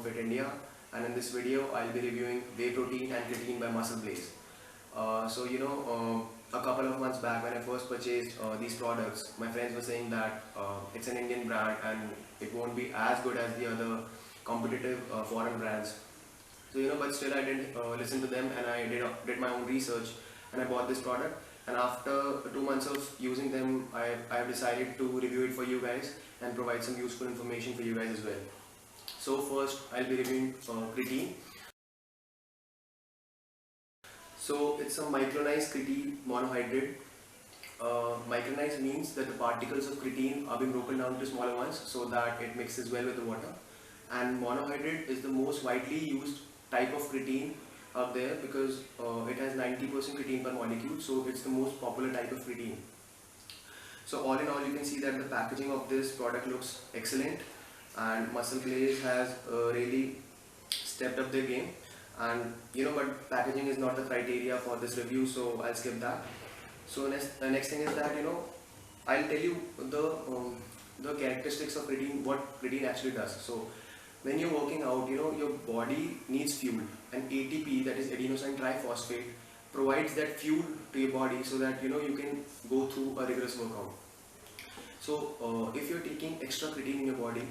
Fit India, and in this video I'll be reviewing whey protein and creatine by Muscle Blaze. A couple of months back when I first purchased these products, my friends were saying that it's an Indian brand and it won't be as good as the other competitive foreign brands. But still I didn't listen to them, and I did my own research and I bought this product. And after 2 months of using them, I have decided to review it for you guys and provide some useful information for you guys as well. So first I'll be reviewing creatine. So it's a micronized creatine monohydrate. Micronized means that the particles of creatine are being broken down to smaller ones so that it mixes well with the water. And monohydrate is the most widely used type of creatine out there because it has 90% creatine per molecule, so it's the most popular type of creatine. So all in all, you can see that the packaging of this product looks excellent, and Muscle Blaze has really stepped up their game. And but packaging is not the criteria for this review, so I'll skip that. So the next thing is that I'll tell you the characteristics of creatine, what creatine actually does. So when you're working out, your body needs fuel, and ATP, that is adenosine triphosphate, provides that fuel to your body so that you can go through a rigorous workout. So if you're taking extra creatine in your body,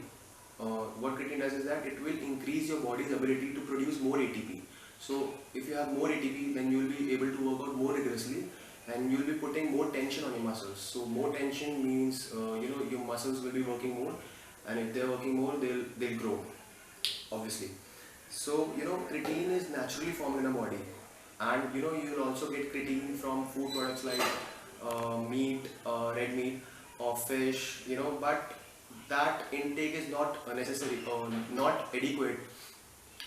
what creatine does is that it will increase your body's ability to produce more ATP. So if you have more ATP, then you will be able to work out more rigorously, and you will be putting more tension on your muscles. So more tension means your muscles will be working more, and if they're working more, they'll grow, obviously. So creatine is naturally formed in a body, and you'll also get creatine from food products like meat, red meat or fish, but that intake is not necessary or not adequate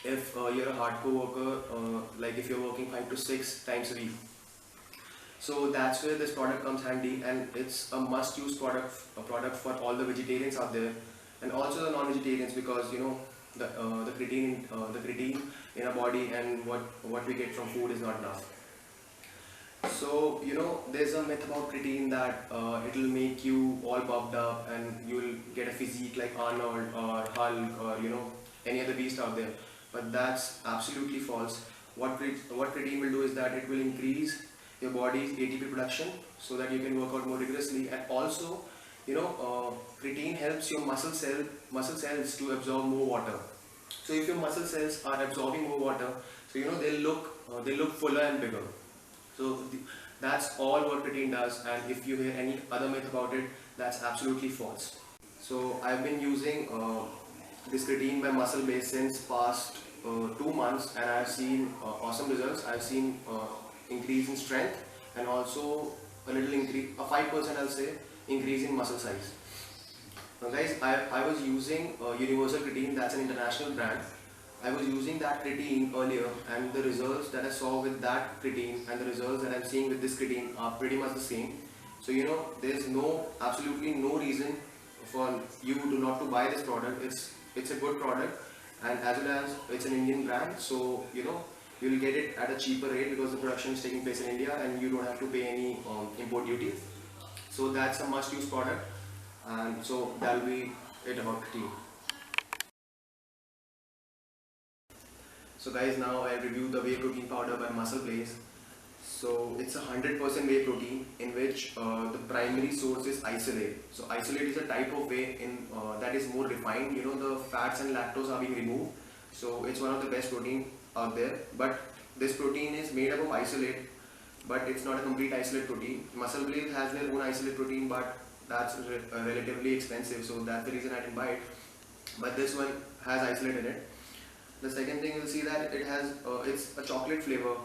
if you're a hardcore worker, like if you're working 5 to 6 times a week. So that's where this product comes handy, and it's a must-use product for all the vegetarians out there, and also the non-vegetarians, because the creatine in our body and what we get from food is not enough. So there's a myth about creatine that it'll make you all buffed up and you'll get a physique like Arnold or Hulk or any other beast out there. But that's absolutely false. What creatine will do is that it will increase your body's ATP production so that you can work out more rigorously, and also creatine helps your muscle cells to absorb more water. So if your muscle cells are absorbing more water, so they'll look fuller and bigger. So that's all what creatine does, and if you hear any other myth about it, that's absolutely false. So I've been using this creatine by Muscle Blaze since past 2 months, and I've seen awesome results. I've seen increase in strength, and also a little increase, a 5% I'll say, increase in muscle size. Now guys, I was using Universal Creatine, that's an international brand. I was using that creatine earlier, and the results that I saw with that creatine and the results that I'm seeing with this creatine are pretty much the same. So there's absolutely no reason for you not to buy this product. It's a good product, and as well as it's an Indian brand, so you'll get it at a cheaper rate because the production is taking place in India and you don't have to pay any import duty. So that's a must-use product, and so that'll be it about creatine. So guys, now I review the whey protein powder by Muscle Blaze. So it's 100% whey protein in which the primary source is isolate. So isolate is a type of whey that is more refined. The fats and lactose are being removed. So it's one of the best protein out there. But this protein is made up of isolate, but it's not a complete isolate protein. Muscle Blaze has their own isolate protein, but that's relatively expensive. So that's the reason I didn't buy it. But this one has isolate in it. The second thing, you'll see that it has it's a chocolate flavor.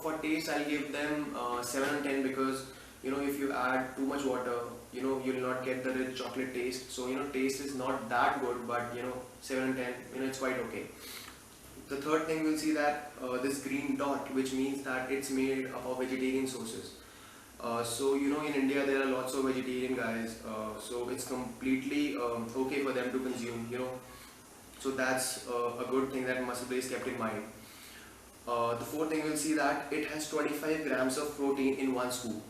For taste I'll give them 7 on 10 because if you add too much water, you'll not get the rich chocolate taste. So taste is not that good, but 7 on 10, it's quite okay. The third thing, we'll see that this green dot, which means that it's made up of vegetarian sources. So in India there are lots of vegetarian guys, so it's completely okay for them to consume. So that's a good thing that Muscle Blaze kept in mind. The fourth thing, we'll see that it has 25 grams of protein in one scoop.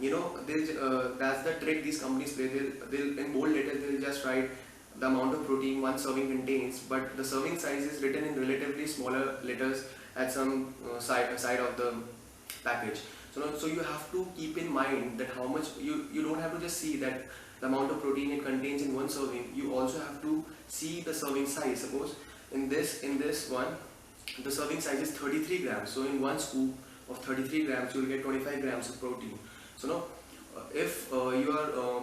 That's the trick these companies play. They'll in bold letters they'll just write the amount of protein one serving contains, but the serving size is written in relatively smaller letters at some side of the package. So you have to keep in mind that how much you don't have to just see that the amount of protein it contains in one serving. You also have to see the serving size. Suppose in this one, the serving size is 33 grams. So in one scoop of 33 grams, you will get 25 grams of protein. So now, if you are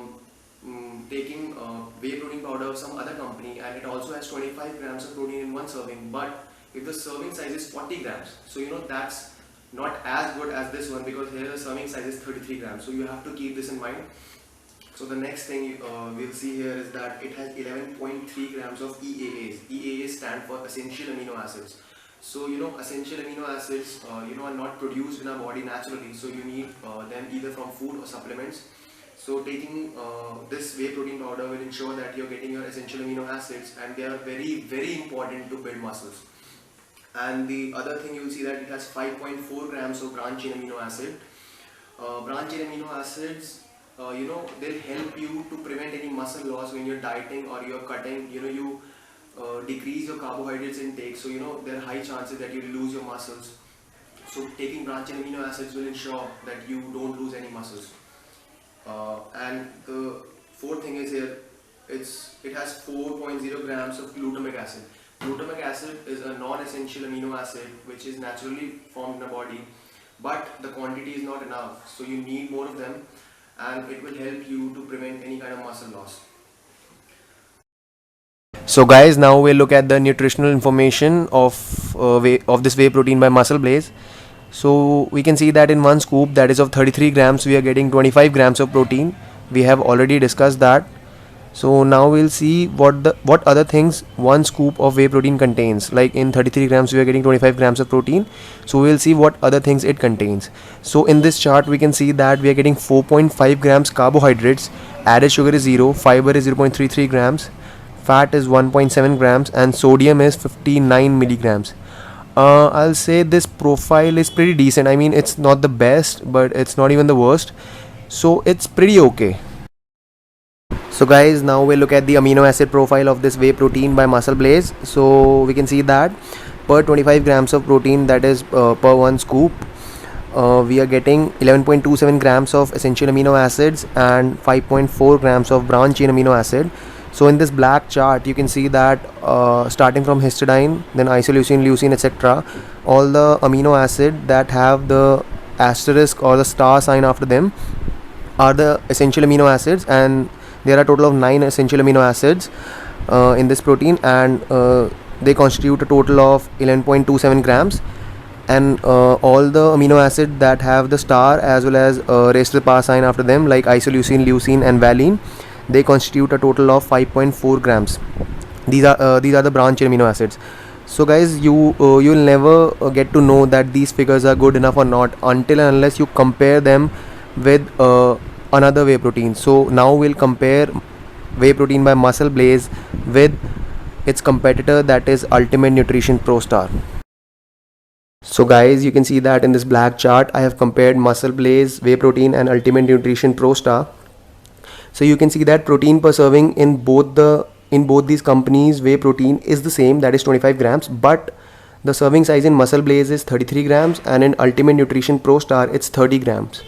taking whey protein powder of some other company and it also has 25 grams of protein in one serving, but if the serving size is 40 grams, so that's not as good as this one, because here the serving size is 33 grams. So you have to keep this in mind. So the next thing we'll see here is that it has 11.3 grams of EAAs. EAAs stand for essential amino acids. So essential amino acids are not produced in our body naturally, so you need them either from food or supplements. So taking this whey protein powder will ensure that you're getting your essential amino acids, and they are very, very important to build muscles. And the other thing, you'll see that it has 5.4 grams of branched chain amino acid. Branched chain amino acids, they'll help you to prevent any muscle loss when you're dieting or you're cutting. You decrease your carbohydrates intake, so there are high chances that you lose your muscles. So taking branched chain amino acids will ensure that you don't lose any muscles. And the fourth thing is here, it has 4.0 grams of glutamic acid. Glutamic acid is a non-essential amino acid which is naturally formed in the body, but the quantity is not enough, so you need more of them, and it will help you to prevent any kind of muscle loss. So guys, now we'll look at the nutritional information of this whey protein by Muscle Blaze. So we can see that in one scoop, that is of 33 grams, we are getting 25 grams of protein. We have already discussed that. So now we'll see what other things one scoop of whey protein contains. Like in 33 grams we are getting 25 grams of protein. So we'll see what other things it contains. So in this chart we can see that we are getting 4.5 grams carbohydrates, added sugar is 0, fiber is 0.33 grams, fat is 1.7 grams, and sodium is 59 milligrams. I'll say this profile is pretty decent. I mean, it's not the best, but it's not even the worst. So it's pretty okay. So guys, now we'll look at the amino acid profile of this whey protein by Muscle Blaze. So we can see that per 25 grams of protein, that is per one scoop, we are getting 11.27 grams of essential amino acids and 5.4 grams of branched chain amino acid. So in this black chart, you can see that starting from histidine, then isoleucine, leucine, etc., all the amino acid that have the asterisk or the star sign after them are the essential amino acids, and there are a total of 9 essential amino acids in this protein, and they constitute a total of 11.27 grams. And all the amino acids that have the star as well as raised to the power sign after them, like isoleucine, leucine, and valine, they constitute a total of 5.4 grams. These are the branched chain amino acids. So guys, you'll never get to know that these figures are good enough or not until and unless you compare them with another whey protein. So now we'll compare whey protein by Muscle Blaze with its competitor, that is Ultimate Nutrition Pro Star. So guys, you can see that in this black chart I have compared Muscle Blaze whey protein and Ultimate Nutrition Pro Star. So you can see that protein per serving in both these companies whey protein is the same, that is 25 grams, but the serving size in Muscle Blaze is 33 grams and in Ultimate Nutrition Pro Star it's 30 grams.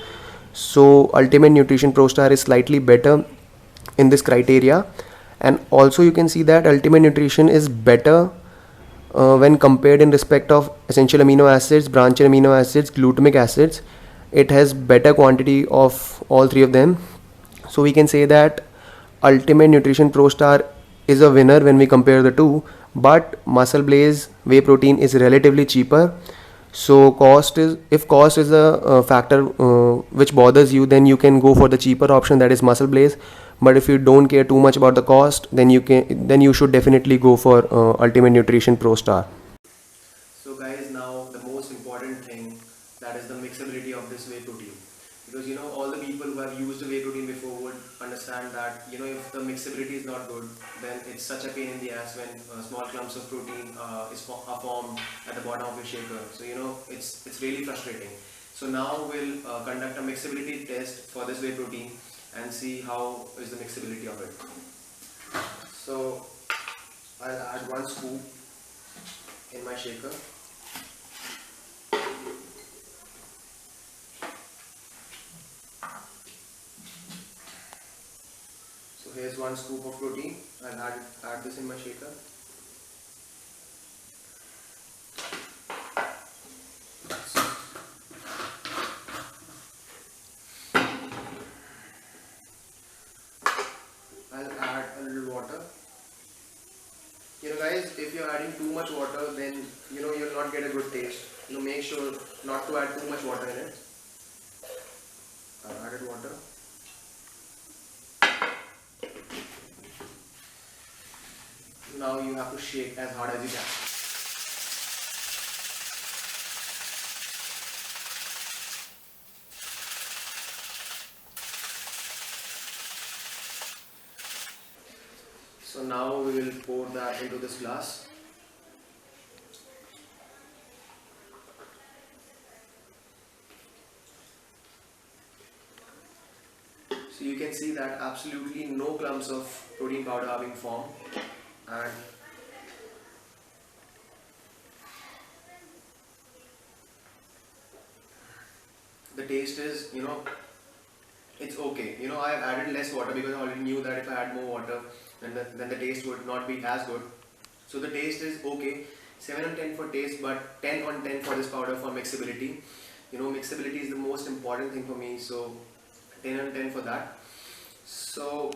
So Ultimate Nutrition Pro Star is slightly better in this criteria, and also you can see that Ultimate Nutrition is better when compared in respect of essential amino acids, branched chain amino acids, glutamic acids. It has better quantity of all three of them. So we can say that Ultimate Nutrition Pro Star is a winner when we compare the two, but Muscle Blaze whey protein is relatively cheaper. So if cost is a factor which bothers you, then you can go for the cheaper option, that is Muscle Blaze. But if you don't care too much about the cost, then you should definitely go for Ultimate Nutrition Pro Star. So guys, now the most important thing, that is the mixability of this whey protein. Because all the people who have used the whey protein before would understand that if the mixability is not good, then it's such a pain in the ass when small clumps of protein are formed at the bottom of your shaker. So it's really frustrating. So now we'll conduct a mixability test for this whey protein and see how is the mixability of it. So I'll add 1 scoop in my shaker. So here's 1 scoop of protein. I'll add this in my shaker. I'll add a little water. Guys, if you're adding too much water, then you'll not get a good taste. Make sure not to add too much water in it. I've added water. Now you have to shake as hard as you can. So now we will pour that into this glass. So you can see that absolutely no clumps of protein powder are being formed, and the taste is, it's okay. I added less water because I already knew that if I add more water, then the taste would not be as good. So the taste is okay, 7 on 10 for taste, but 10 on 10 for this powder for mixability. Mixability is the most important thing for me, so 10 on 10 for that. So,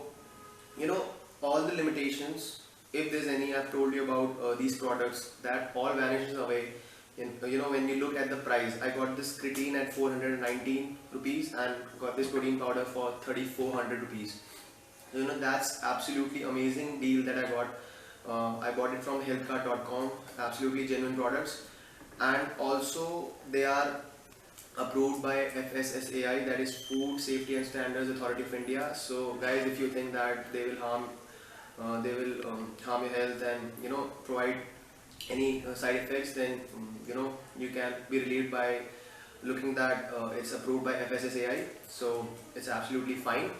all the limitations, if there's any, I've told you about these products, that all vanishes away. When you look at the price, I got this creatine at 419 rupees and got this protein powder for 3400 rupees. That's absolutely amazing deal that I got. I bought it from healthcart.com, absolutely genuine products, and also they are approved by FSSAI, that is Food Safety and Standards Authority of India. So guys, if you think that they will harm your health and provide any side effects, then you can be relieved by looking that it's approved by FSSAI, so it's absolutely fine.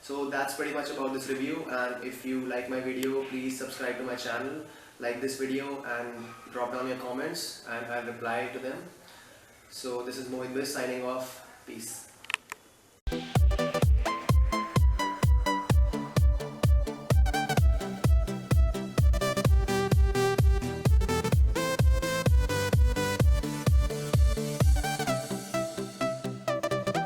So that's pretty much about this review, and if you like my video, please subscribe to my channel, like this video and drop down your comments and I'll reply to them. So this is Mohit Bis signing off. Peace.